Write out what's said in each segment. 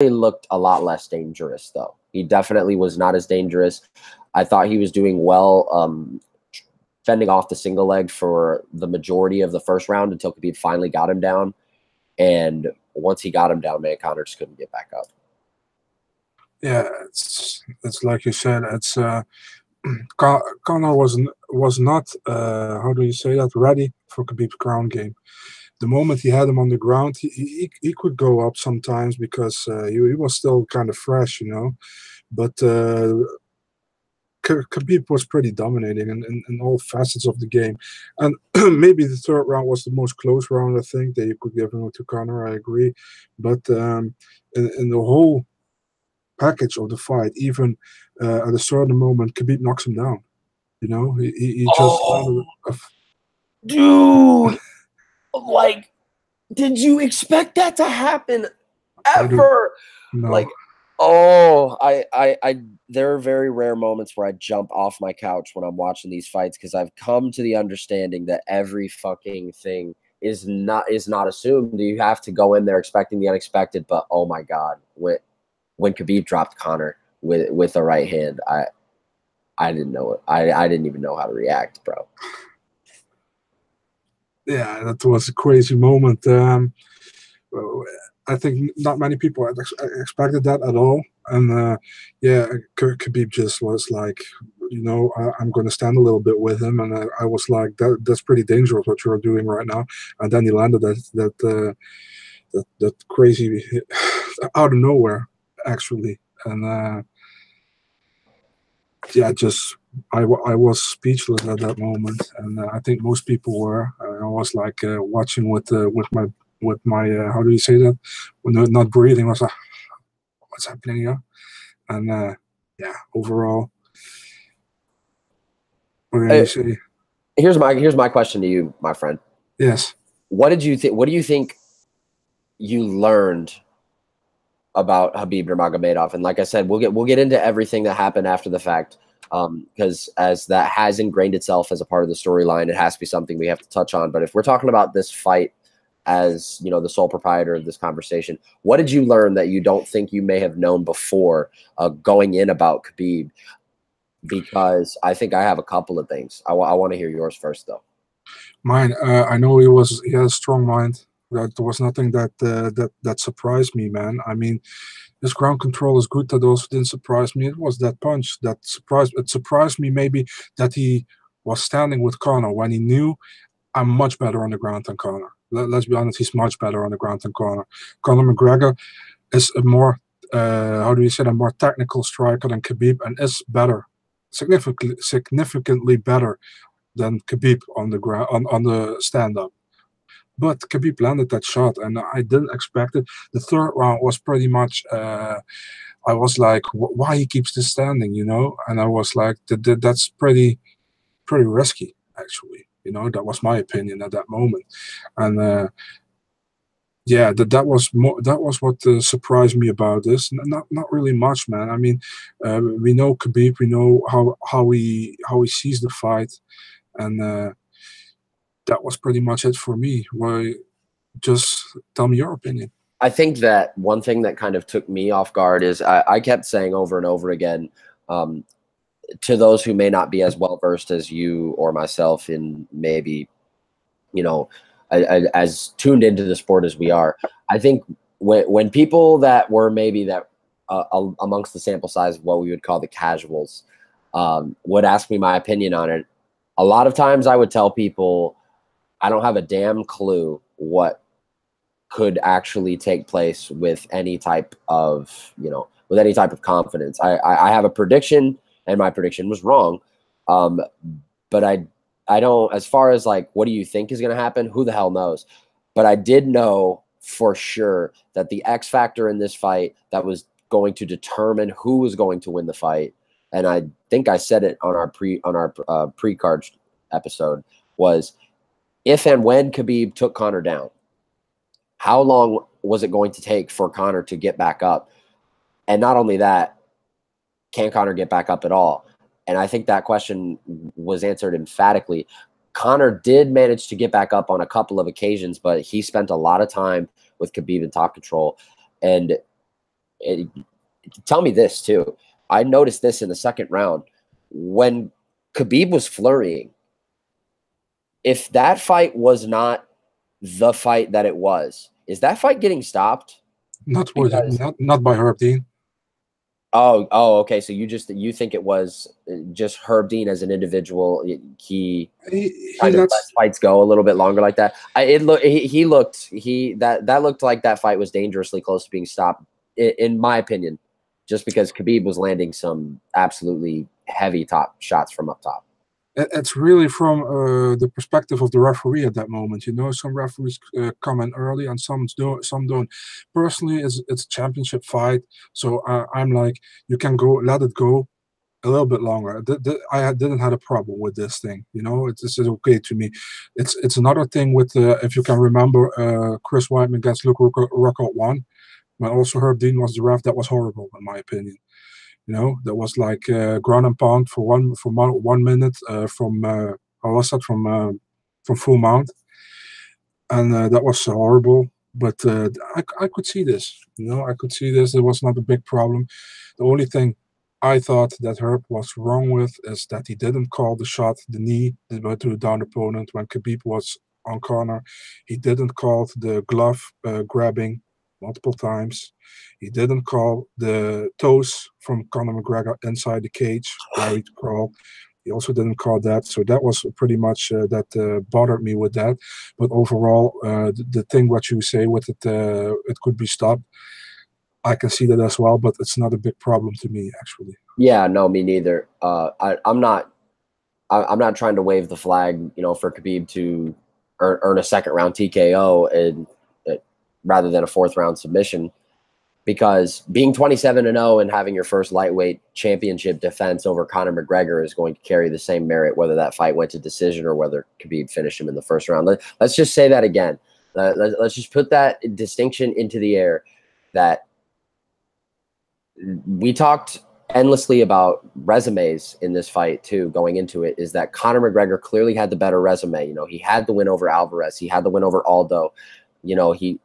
looked a lot less dangerous, though. He definitely was not as dangerous. I thought he was doing well, fending off the single leg for the majority of the first round until Khabib finally got him down. And once he got him down, man, Conor just couldn't get back up. Yeah, it's like you said. It's Conor was not how do you say that, ready for Khabib's ground game. The moment he had him on the ground, he could go up sometimes because he was still kind of fresh, you know. But Khabib was pretty dominating in all facets of the game. And maybe the third round was the most close round, I think, that you could give him to Conor. I agree. But in the whole package of the fight, even at a certain moment, Khabib knocks him down. You know, he just landed dude, like, did you expect that to happen ever? No. Like, there are very rare moments where I jump off my couch when I'm watching these fights because I've come to the understanding that every fucking thing is not assumed. You have to go in there expecting the unexpected. But oh my god, when Khabib dropped Conor with the right hand, I didn't know it. I didn't even know how to react, bro. Yeah, that was a crazy moment. I think not many people had expected that at all. And yeah, Khabib just was like, you know, I'm going to stand a little bit with him. And I was like, that's pretty dangerous what you're doing right now. And then he landed that crazy hit out of nowhere, actually. And yeah, just I was speechless at that moment, and I think most people were. I was like watching with my how do you say that, when they're not breathing. I was like, what's happening here? And yeah, overall, what do you say? Here's my question to you, my friend. Yes. What do you think you learned about Khabib Nurmagomedov? And like I said, we'll get into everything that happened after the fact, because as that has ingrained itself as a part of the storyline, it has to be something we have to touch on. But if we're talking about this fight as, you know, the sole proprietor of this conversation, what did you learn that you don't think you may have known before going in about Khabib? Because I think I have a couple of things. I want to hear yours first, though. Mine, I know he had a strong mind. There was nothing that surprised me, man. I mean, his ground control is good. That also didn't surprise me. It was that punch that surprised. It surprised me maybe that he was standing with Conor when he knew I'm much better on the ground than Conor. Let's be honest, he's much better on the ground than Conor. Conor McGregor is a more how do you say, a more technical striker than Khabib, and is better, significantly better than Khabib on the ground on the stand-up. But Khabib landed that shot, and I didn't expect it. The third round was pretty much, I was like, why he keeps this standing, you know? And I was like, that's pretty risky, actually. You know, that was my opinion at that moment. And yeah, that was what surprised me about this. Not really much, man. I mean, we know Khabib, we know how he sees the fight, and that was pretty much it for me. Why? Just tell me your opinion. I think that one thing that kind of took me off guard is I kept saying over and over again, to those who may not be as well versed as you or myself in maybe, you know, as tuned into the sport as we are, I think when people that were maybe that amongst the sample size of what we would call the casuals would ask me my opinion on it, a lot of times I would tell people I don't have a damn clue what could actually take place with any type of, you know, with any type of confidence. I have a prediction, and my prediction was wrong. But I don't, as far as like, what do you think is going to happen? Who the hell knows? But I did know for sure that the X factor in this fight that was going to determine who was going to win the fight, and I think I said it on our pre-card episode, was if and when Khabib took Conor down, how long was it going to take for Conor to get back up? And not only that, can Conor get back up at all? And I think that question was answered emphatically. Conor did manage to get back up on a couple of occasions, but he spent a lot of time with Khabib in top control. And tell me this too. I noticed this in the second round when Khabib was flurrying. If that fight was not the fight that it was, is that fight getting stopped? Not not by Herb Dean. Oh, okay. So you think it was just Herb Dean as an individual? He kind of lets fights go a little bit longer like that. That looked like that fight was dangerously close to being stopped, in my opinion, just because Khabib was landing some absolutely heavy top shots from up top. It's really from the perspective of the referee at that moment. You know, some referees come in early and some don't. Personally, it's a championship fight, so I'm like, you can let it go a little bit longer. I didn't have a problem with this thing. You know, it's okay to me. It's another thing with if you can remember Chris Weidman against Luke Rockhold 1, when also Herb Dean was the ref. That was horrible in my opinion. You know, that was like ground and pound for 1 minute from how was that from full mount, and that was horrible. But I could see this. You know, I could see this. It was not a big problem. The only thing I thought that Herb was wrong with is that he didn't call the shot, the knee to a down opponent when Khabib was on corner. He didn't call the glove grabbing multiple times. He didn't call the toes from Conor McGregor inside the cage where he crawled. He also didn't call that. So that was pretty much that bothered me with that. But overall, the thing what you say with it could be stopped. I can see that as well, but it's not a big problem to me actually. Yeah, no, me neither. I'm not trying to wave the flag, you know, for Khabib to earn a second round TKO and rather than a fourth round submission, because being 27-0 and having your first lightweight championship defense over Conor McGregor is going to carry the same merit, whether that fight went to decision or whether Khabib finished him in the first round. Let's just say that again. Let's just put that distinction into the air, that we talked endlessly about resumes in this fight too, going into it, is that Conor McGregor clearly had the better resume. You know, he had the win over Alvarez. He had the win over Aldo. You know, he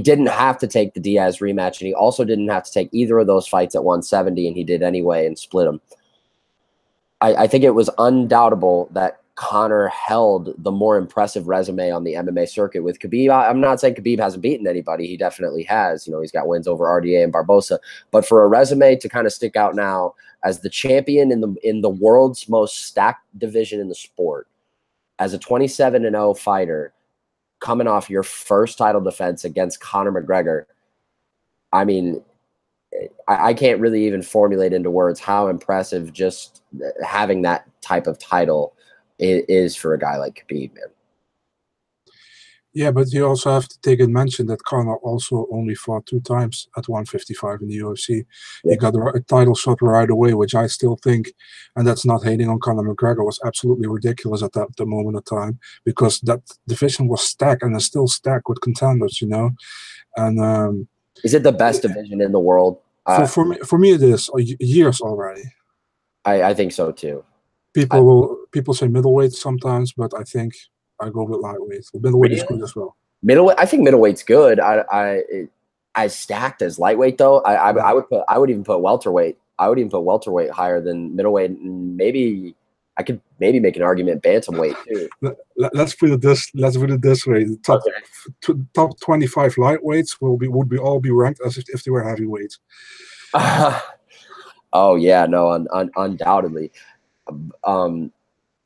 didn't have to take the Diaz rematch, and he also didn't have to take either of those fights at 170, and he did anyway and split them. I think it was undoubtable that Conor held the more impressive resume on the MMA circuit with Khabib. I'm not saying Khabib hasn't beaten anybody. He definitely has. You know, he's got wins over RDA and Barbosa. But for a resume to kind of stick out now as the champion in the world's most stacked division in the sport, as a 27-0 fighter, coming off your first title defense against Conor McGregor, I mean, I can't really even formulate into words how impressive just having that type of title is for a guy like Khabib, man. Yeah, but you also have to take and mention that Conor also only fought 2 times at 155 in the UFC. Yeah. He got a title shot right away, which I still think, and that's not hating on Conor McGregor, was absolutely ridiculous at the moment of time, because that division was stacked and is still stacked with contenders, you know. And is it the best division in the world? For me, it is years already. I think so too. People say middleweight sometimes, but I think I go with lightweight. Middleweight is good as well. Middleweight, I think middleweight's good. I stacked as lightweight though. I would even put welterweight. I would even put welterweight higher than middleweight. And maybe I could make an argument bantamweight too. Let's put it this way: the top 25 lightweights would all be ranked as if they were heavyweights. Oh yeah, no, undoubtedly.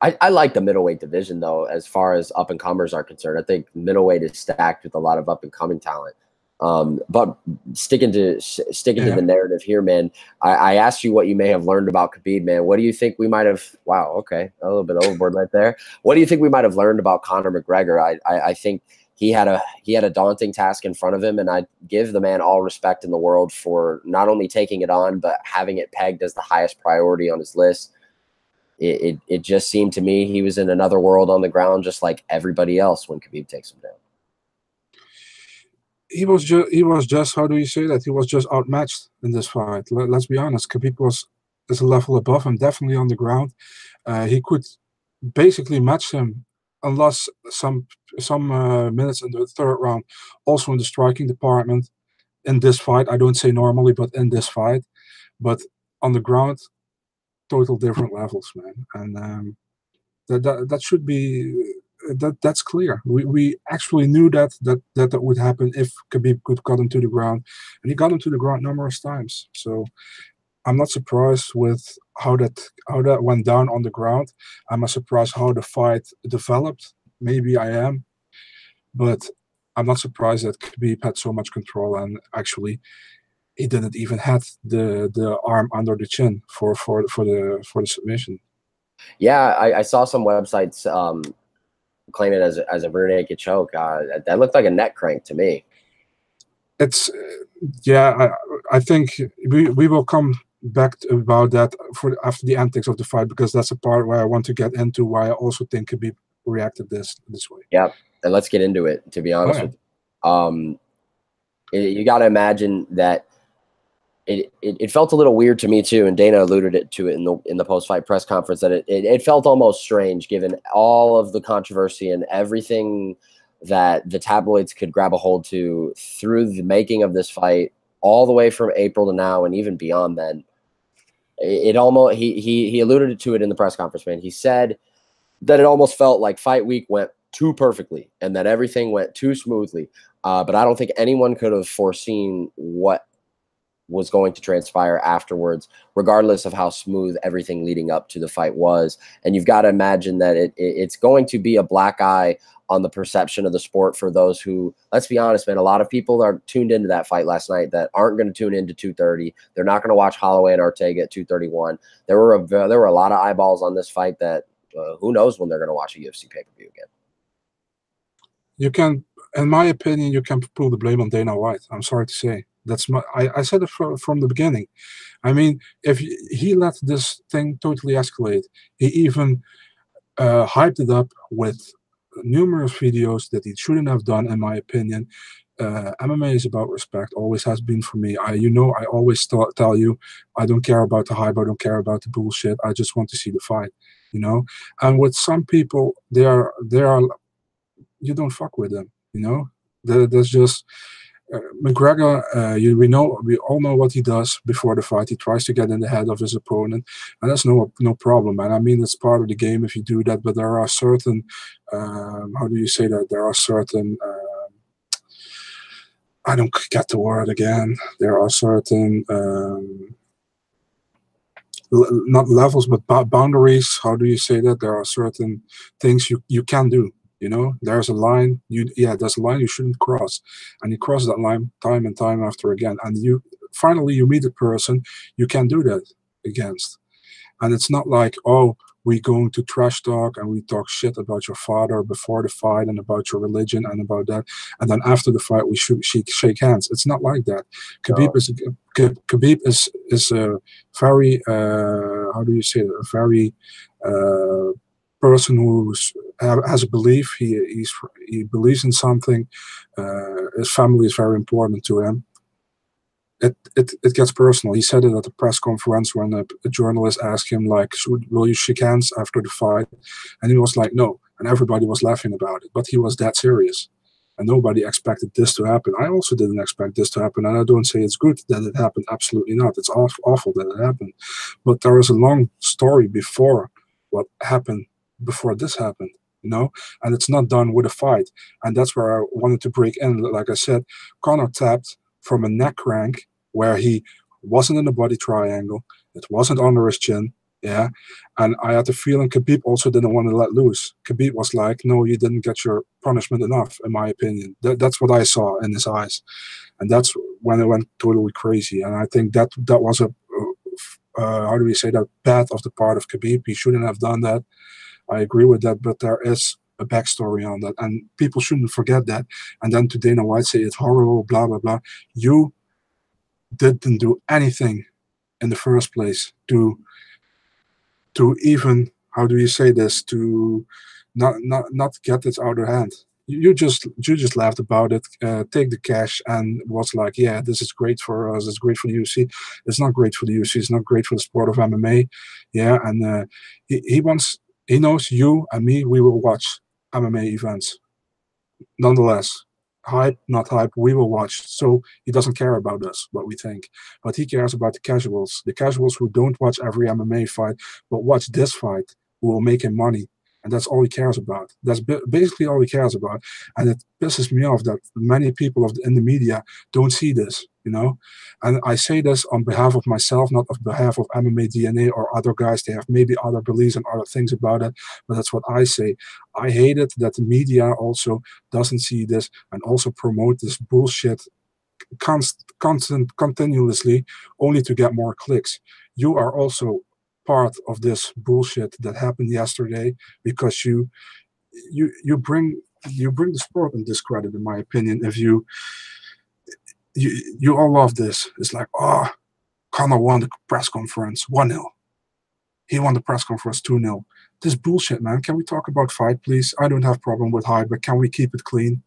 I like the middleweight division though, as far as up and comers are concerned. I think middleweight is stacked with a lot of up and coming talent. But sticking to the narrative here, man. I asked you what you may have learned about Khabib, man. What do you think we might have? Wow, okay, a little bit overboard right there. What do you think we might have learned about Conor McGregor? I think he had a daunting task in front of him, and I give the man all respect in the world for not only taking it on, but having it pegged as the highest priority on his list. It just seemed to me he was in another world on the ground, just like everybody else when Khabib takes him down. He was just how do you say that? He was just outmatched in this fight. Let's be honest. Khabib is a level above him, definitely on the ground. He could basically match him, unless some minutes in the third round, also in the striking department. in this fight. I don't say normally, but in this fight. But on the ground, total different levels, man. And that should be that's clear. We actually knew that would happen if Khabib could got him to the ground, and he got him to the ground numerous times. So I'm not surprised with how that went down on the ground. I'm not surprised how the fight developed. Maybe I am, but I'm not surprised that Khabib had so much control, and actually he didn't even have the arm under the chin for the submission. Yeah, I saw some websites claim it as a rear naked choke. That looked like a neck crank to me. It's yeah. I think we will come back about that after the antics of the fight, because that's a part where I want to get into why I also think Khabib reacted this way. Yeah, and let's get into it. To be honest with you, you got to imagine that it felt a little weird to me too, and Dana alluded to it in the post fight press conference, that it felt almost strange given all of the controversy and everything that the tabloids could grab a hold to through the making of this fight, all the way from April to now, and even beyond then. It almost he alluded to it in the press conference, man. He said that it almost felt like fight week went too perfectly and that everything went too smoothly. But I don't think anyone could have foreseen what was going to transpire afterwards, regardless of how smooth everything leading up to the fight was. And you've got to imagine that it's going to be a black eye on the perception of the sport for those who, let's be honest, man, a lot of people are tuned into that fight last night that aren't going to tune into 230. They're not going to watch Holloway and Ortega at 231. There were a lot of eyeballs on this fight that who knows when they're going to watch a UFC pay-per-view again. You can, in my opinion, you can pull the blame on Dana White. I'm sorry to say. I said it from the beginning. I mean, if he let this thing totally escalate, he even hyped it up with numerous videos that he shouldn't have done, in my opinion. MMA is about respect, always has been for me. I always tell you, I don't care about the hype, I don't care about the bullshit. I just want to see the fight, you know. And with some people, they are you don't fuck with them, you know. There's just McGregor, we all know what he does before the fight. He tries to get in the head of his opponent, and that's no problem. And I mean, it's part of the game if you do that. But there are certain, how do you say that? There are certain, I don't get the word again. There are certain, not levels, but boundaries. How do you say that? There are certain things you can do. You know, there's a line. There's a line you shouldn't cross, and you cross that line time and time after again. And finally you meet a person you can do that against. And it's not like, oh, we going to trash talk and we talk shit about your father before the fight and about your religion and about that, and then after the fight we shake hands. It's not like that. Khabib is a very how do you say it? A very person who has a belief. He believes in something. His family is very important to him. It gets personal. He said it at the press conference when a journalist asked him, like, will you shake hands after the fight? And he was like, no. And everybody was laughing about it. But he was that serious. And nobody expected this to happen. I also didn't expect this to happen. And I don't say it's good that it happened. Absolutely not. It's awful that it happened. But there is a long story before what happened, before this happened, you know? And it's not done with a fight. And that's where I wanted to break in. Like I said, Conor tapped from a neck crank where he wasn't in the body triangle. It wasn't under his chin. Yeah. And I had the feeling Khabib also didn't want to let loose. Khabib was like, no, you didn't get your punishment enough, in my opinion. That's what I saw in his eyes. And that's when it went totally crazy. And I think that was how do we say that, bad of the part of Khabib. He shouldn't have done that. I agree with that, but there is a backstory on that, and people shouldn't forget that. And then to Dana White say it's horrible, blah, blah, blah. You didn't do anything in the first place to even, how do you say this, to not get this out of hand. You just laughed about it, take the cash, and was like, yeah, this is great for us, it's great for the UFC. It's not great for the UFC, it's not great for the sport of MMA. Yeah, and he knows you and me, we will watch MMA events nonetheless. hype, not hype, we will watch. So he doesn't care about us, what we think. But he cares about the casuals who don't watch every MMA fight, but watch this fight, who will make him money. And that's all he cares about. That's basically all he cares about. And it pisses me off that many people in the media don't see this, you know? And I say this on behalf of myself, not on behalf of MMA DNA or other guys. They have maybe other beliefs and other things about it, but that's what I say. I hate it that the media also doesn't see this and also promote this bullshit continuously only to get more clicks. You are also part of this bullshit that happened yesterday because you bring the sport in discredit, in my opinion. If you all love this, it's like, oh, Conor won the press conference 1-0. He won the press conference 2-0. This bullshit, man. Can we talk about fight, please? I don't have problem with hype, but can we keep it clean?